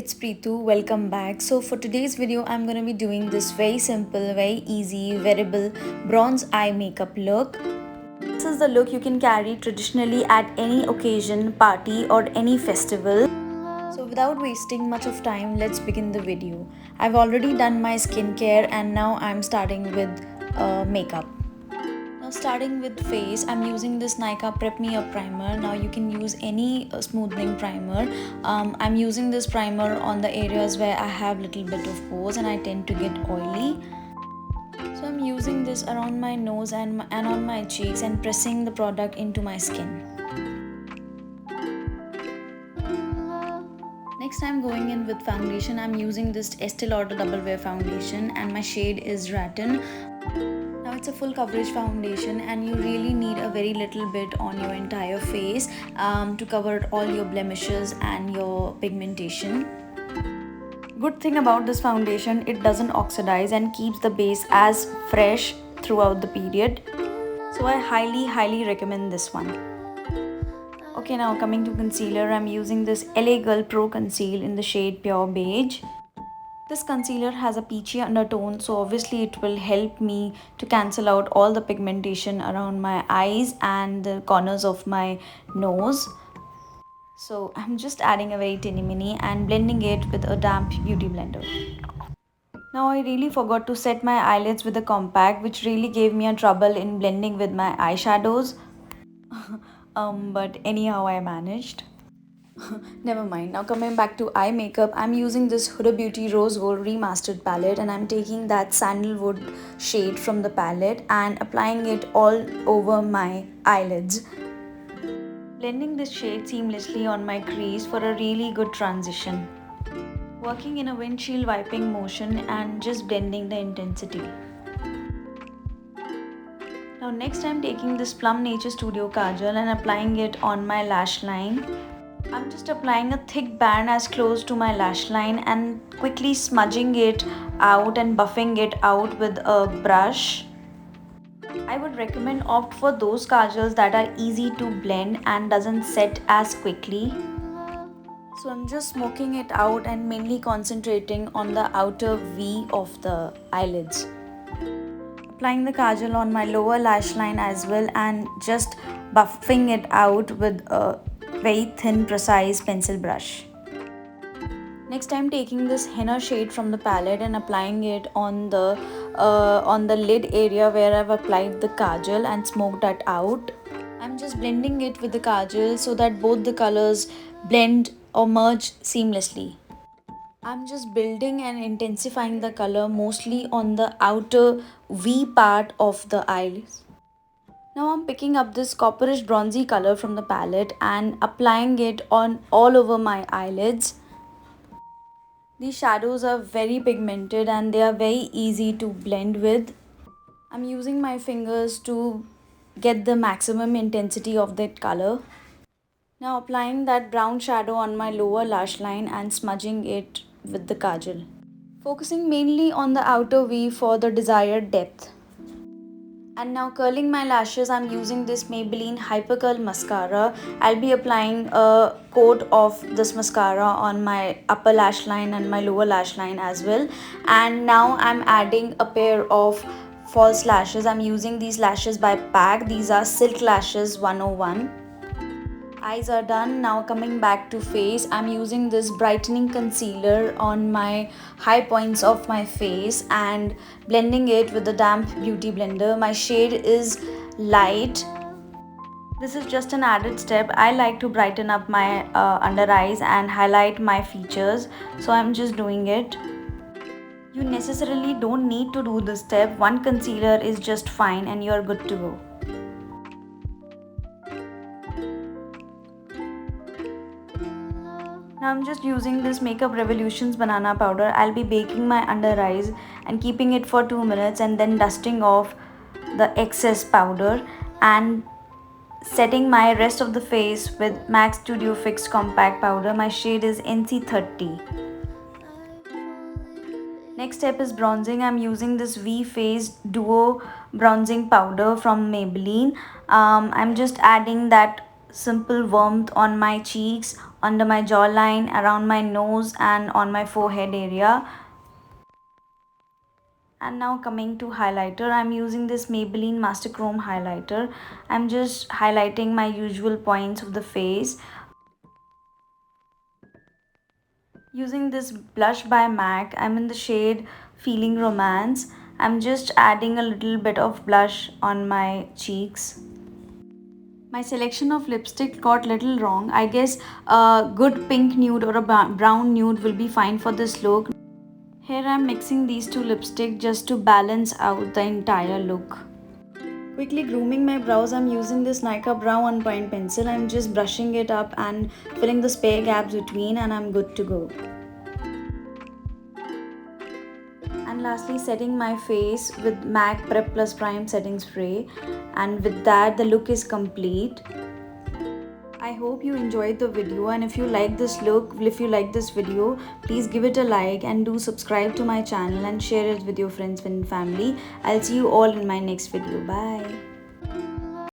it's Preetu. Welcome back. So for today's video, I'm going to be doing this very simple, very easy, wearable bronze eye makeup look. This is the look you can carry traditionally at any occasion, party or any festival. So without wasting much of time, let's begin the video. I've already done my skincare and now I'm starting with makeup. Now starting with face, I'm using this Nykaa Prep Me Up primer. Now you can use any smoothing primer. I'm using this primer on the areas where I have little bit of pores and I tend to get oily. So I'm using this around my nose and on my cheeks and pressing the product into my skin. Next I'm going in with foundation. I'm using this Estee Lauder Double Wear foundation and my shade is Rattan. Now it's a full coverage foundation and you really need a very little bit on your entire face to cover all your blemishes and your pigmentation. Good thing about this foundation, it doesn't oxidize and keeps the base as fresh throughout the period. So I highly recommend this one. Okay, now coming to concealer, I'm using this LA Girl Pro Conceal in the shade Pure Beige. This concealer has a peachy undertone, so obviously it will help me to cancel out all the pigmentation around my eyes and the corners of my nose. So I'm just adding a very tiny mini and blending it with a damp beauty blender. Now I really forgot to set my eyelids with a compact, which really gave me a trouble in blending with my eyeshadows. But anyhow I managed. Never mind. Now coming back to eye makeup, I'm using this Huda Beauty Rose Gold Remastered palette and I'm taking that sandalwood shade from the palette and applying it all over my eyelids. Blending this shade seamlessly on my crease for a really good transition. Working in a windshield wiping motion and just blending the intensity. Now next I'm taking this Plum Nature Studio Kajal and applying it on my lash line. I'm just applying a thick band as close to my lash line and quickly smudging it out and buffing it out with a brush. I would recommend opt for those kajals that are easy to blend and doesn't set as quickly. So I'm just smoking it out and mainly concentrating on the outer V of the eyelids. Applying the kajal on my lower lash line as well and just buffing it out with a very thin precise pencil brush. Next I'm taking this henna shade from the palette and applying it on the lid area where I've applied the kajal and smoked that out. I'm just blending it with the kajal so that both the colors blend or merge seamlessly. I'm just building and intensifying the color mostly on the outer V part of the eyelids. Now I'm picking up this copperish bronzy color from the palette and applying it on all over my eyelids. These shadows are very pigmented and they are very easy to blend with. I'm using my fingers to get the maximum intensity of that color. Now applying that brown shadow on my lower lash line and smudging it with the kajal. Focusing mainly on the outer V for the desired depth. And now curling my lashes, I'm using this Maybelline Hyper Curl Mascara. I'll be applying a coat of this mascara on my upper lash line and my lower lash line as well. And now I'm adding a pair of false lashes. I'm using these lashes by PAC. These are Silk Lashes 101. Eyes are done. Now coming back to face, I'm using this brightening concealer on my high points of my face and blending it with the damp beauty blender. My shade is light. This is just an added step. I like to brighten up my under eyes and highlight my features, so I'm just doing it. You necessarily don't need to do this step. One concealer is just fine and you're good to go. Now I'm just using this Makeup Revolutions banana powder. I'll be baking my under eyes and keeping it for 2 minutes and then dusting off the excess powder and setting my rest of the face with MAC Studio Fix Compact Powder. My shade is NC30. Next step is bronzing. I'm using this V-Phase Duo Bronzing Powder from Maybelline. I'm just adding that simple warmth on my cheeks, under my jawline, around my nose and on my forehead area. And now coming to highlighter, I'm using this Maybelline Master Chrome highlighter. I'm just highlighting my usual points of the face. Using this blush by MAC, I'm in the shade Feeling Romance. I'm just adding a little bit of blush on my cheeks. My selection of lipstick got little wrong. I guess a good pink nude or a brown nude will be fine for this look. Here I'm mixing these two lipsticks just to balance out the entire look. Quickly grooming my brows, I'm using this Nykaa Brow On Point pencil. I'm just brushing it up and filling the spare gaps between, and I'm good to go. And lastly, setting my face with MAC Prep Plus Prime Setting Spray. And with that, the look is complete. I hope you enjoyed the video, and if you like this look, if you like this video, please give it a like and do subscribe to my channel and share it with your friends and family. I'll see you all in my next video. Bye.